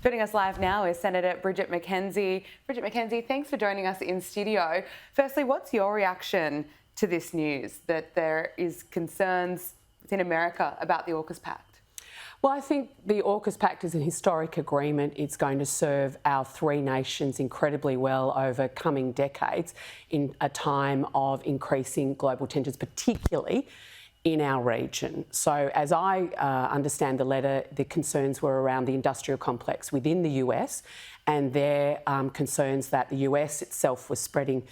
Joining us live now is Senator Bridget McKenzie. Bridget McKenzie, thanks for joining us in studio. Firstly, what's your reaction to this news that there is concerns within America about the AUKUS Pact? Well, I think the AUKUS Pact is an historic agreement. It's going to serve our three nations incredibly well over coming decades in a time of increasing global tensions, particularly in our region. So as I understand the letter, the concerns were around the industrial complex within the US and their concerns that the US itself was spreading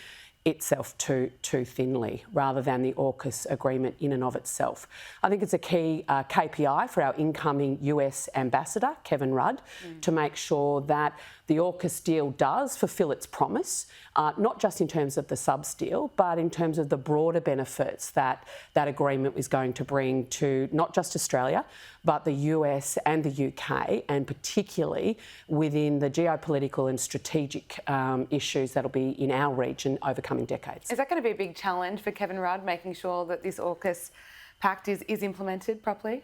itself too thinly rather than the AUKUS agreement in and of itself. I think it's a key KPI for our incoming US ambassador, Kevin Rudd, to make sure that the AUKUS deal does fulfil its promise, not just in terms of the subs deal, but in terms of the broader benefits that that agreement is going to bring to not just Australia, but the US and the UK, and particularly within the geopolitical and strategic issues that'll be in our region over coming decades. Is that going to be a big challenge for Kevin Rudd, making sure that this AUKUS Pact is implemented properly?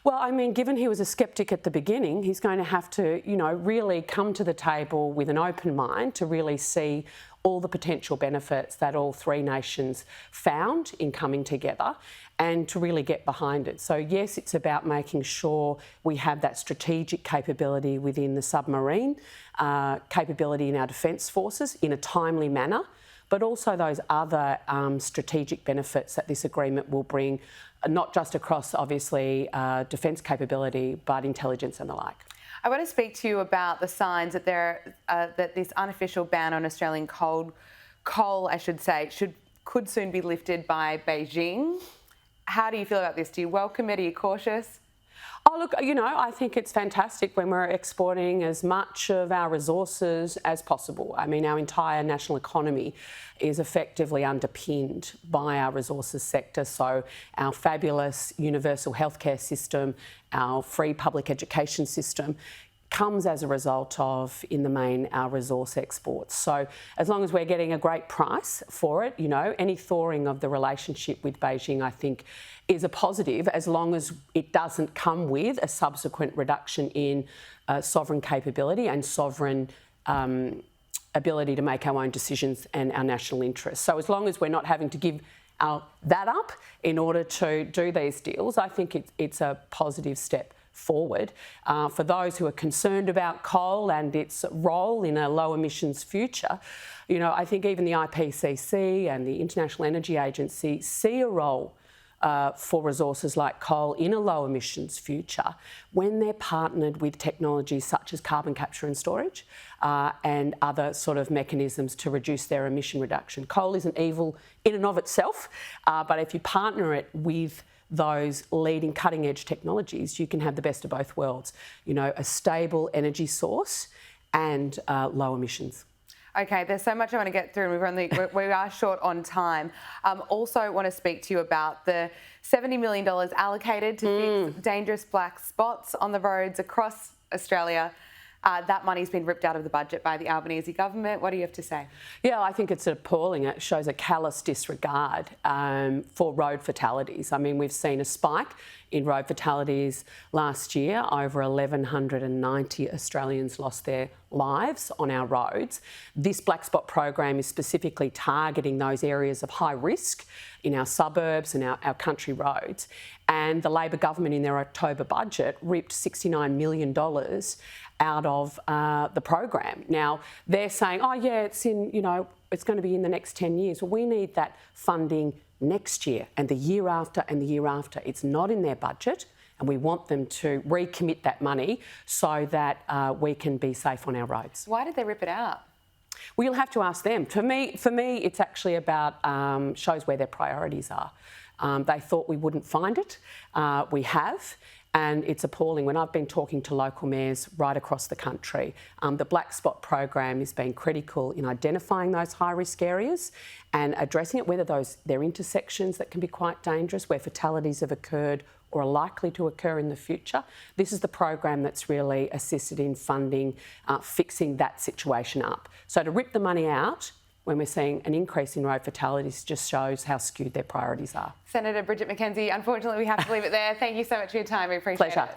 Well, I mean, given he was a sceptic at the beginning, he's going to have to, really come to the table with an open mind to really see all the potential benefits that all three nations found in coming together and to really get behind it. So yes, it's about making sure we have that strategic capability within the submarine, capability in our defence forces in a timely manner, but also those other strategic benefits that this agreement will bring, not just across, obviously, defence capability, but intelligence and the like. I want to speak to you about the signs that that this unofficial ban on Australian coal, could soon be lifted by Beijing. How do you feel about this? Do you welcome it? Are you cautious? Oh, look, I think it's fantastic when we're exporting as much of our resources as possible. I mean, our entire national economy is effectively underpinned by our resources sector. So our fabulous universal healthcare system, our free public education system, comes as a result of, in the main, our resource exports. So as long as we're getting a great price for it, any thawing of the relationship with Beijing, I think, is a positive, as long as it doesn't come with a subsequent reduction in sovereign capability and sovereign ability to make our own decisions and our national interests. So as long as we're not having to give that up in order to do these deals, I think it's a positive step forward. For those who are concerned about coal and its role in a low emissions future, I think even the IPCC and the International Energy Agency see a role for resources like coal in a low emissions future when they're partnered with technologies such as carbon capture and storage and other sort of mechanisms to reduce their emission reduction. Coal isn't evil in and of itself, but if you partner it with those leading cutting edge technologies, you can have the best of both worlds, a stable energy source and low emissions. Okay, there's so much I want to get through and we are short on time. Also want to speak to you about the $70 million allocated to fix dangerous black spots on the roads across Australia. That money's been ripped out of the budget by the Albanese government. What do you have to say? Yeah, I think it's appalling. It shows a callous disregard for road fatalities. I mean, we've seen a spike in road fatalities last year. Over 1,190 Australians lost their lives on our roads. This blackspot program is specifically targeting those areas of high risk in our suburbs and our country roads. And the Labor government in their October budget ripped $69 million out of the program. Now, they're saying, oh yeah, it's it's going to be in the next 10 years. Well, we need that funding next year and the year after and the year after. It's not in their budget, and we want them to recommit that money so that we can be safe on our roads. Why did they rip it out? Well, you'll have to ask them. For me, it's actually about shows where their priorities are. They thought we wouldn't find it. We have. And it's appalling. When I've been talking to local mayors right across the country, the blackspot program has been critical in identifying those high-risk areas and addressing it, whether they're intersections that can be quite dangerous, where fatalities have occurred or are likely to occur in the future. This is the program that's really assisted in funding, fixing that situation up. So to rip the money out when we're seeing an increase in road fatalities just shows how skewed their priorities are. Senator Bridget McKenzie, unfortunately we have to leave it there. Thank you so much for your time. We appreciate it. Pleasure.